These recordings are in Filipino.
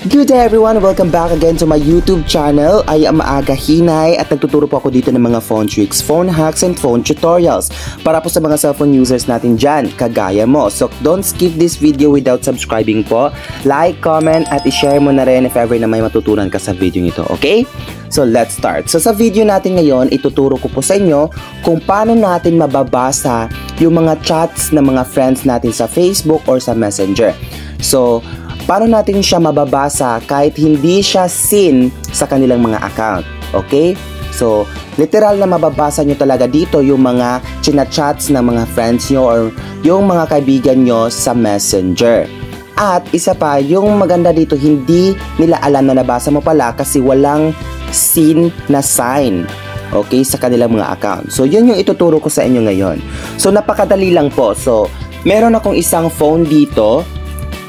Good day everyone! Welcome back again to my YouTube channel. I am Aga Hinay at nagtuturo po ako dito ng mga phone tricks, phone hacks, and phone tutorials para po sa mga cellphone users natin dyan, kagaya mo. So don't skip this video without subscribing po. Like, comment, at i-share mo na rin if ever na may matutunan ka sa video nito, okay? So let's start. So sa video natin ngayon, ituturo ko po sa inyo kung paano natin mababasa yung mga chats ng mga friends natin sa Facebook or sa Messenger. So paano natin siya mababasa kahit hindi siya seen sa kanilang mga account, okay? So, literal na mababasa nyo talaga dito yung mga chinachats ng mga friends nyo or yung mga kaibigan nyo sa Messenger. At isa pa, yung maganda dito, hindi nila alam na nabasa mo pala kasi walang seen na sign, okay, sa kanilang mga account. So, yun yung ituturo ko sa inyo ngayon. So, napakadali lang po. So, meron akong isang phone dito.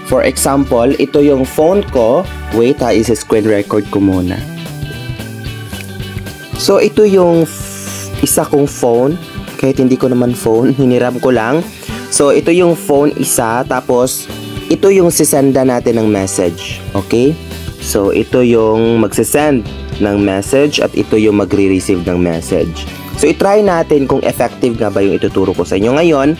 For example, ito yung phone ko. Wait ha, isa-screen record ko muna. So, ito yung isa kong phone. Kahit hindi ko naman phone, hiniram ko lang. So, ito yung phone isa. Tapos, ito yung sisenda natin ng message. Okay? So, ito yung magsisend ng message at ito yung magre-receive ng message. So, itry natin kung effective nga ba yung ituturo ko sa inyo ngayon.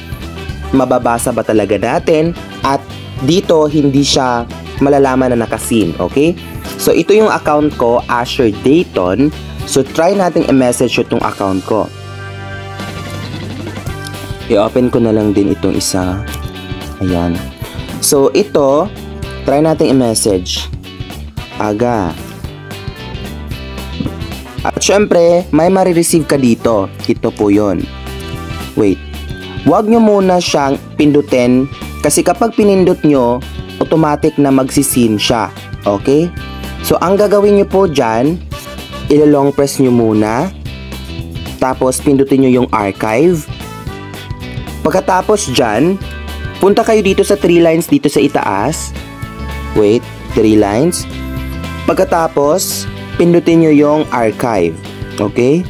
Mababasa ba talaga natin? At dito, hindi siya malalaman na nakasin, okay? So, ito yung account ko, Asher Dayton. So, try natin i-message itong account ko. I-open ko na lang din itong isa. Ayan. So, ito, try natin i-message. Aga. At syempre, may marireceive ka dito. Ito po yun. Wait. Huwag nyo muna siyang pindutin. Kasi kapag pinindot nyo, automatic na magsisin siya. Okay? So, ang gagawin nyo po dyan, ilo-long press nyo muna. Tapos, pindutin nyo yung archive. Pagkatapos dyan, punta kayo dito sa 3 lines dito sa itaas. Wait, 3 lines. Pagkatapos, pindutin nyo yung archive. Okay?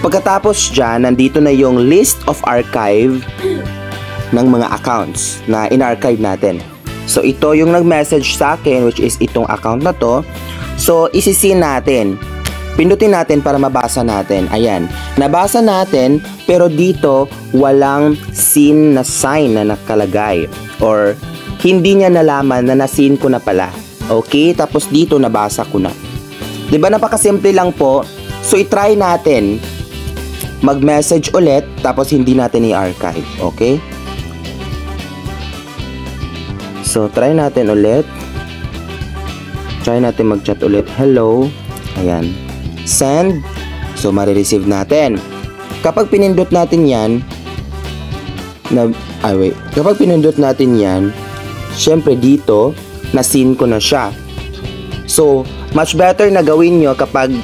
Pagkatapos dyan, nandito na yung list of archive ng mga accounts na in-archive natin. So, ito yung nag-message sa akin, which is itong account na to. So, isisin natin. Pindutin natin para mabasa natin. Ayan. Nabasa natin, pero dito, walang seen na sign na nakalagay. Or, hindi niya nalaman na na-seen ko na pala. Okay? Tapos dito, nabasa ko na. Diba, napakasimple lang po. So, itry natin mag-message ulit, tapos hindi natin i-archive. Okay? So, try natin ulit. Try natin mag-chat ulit. Hello. Ayan. Send. So, marireceive natin. Kapag pinindot natin yan, kapag pinindot natin yan, syempre dito, na-seen ko na siya. So, much better na gawin nyo kapag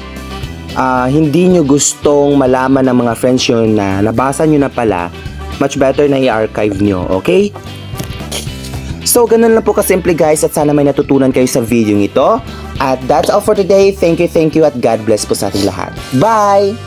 hindi nyo gustong malaman ng mga friends nyo na nabasa nyo na pala, much better na i-archive nyo, okay? So, ganun lang po kasimple guys at sana may natutunan kayo sa video ito. At that's all for today. Thank you at God bless po sa ating lahat. Bye!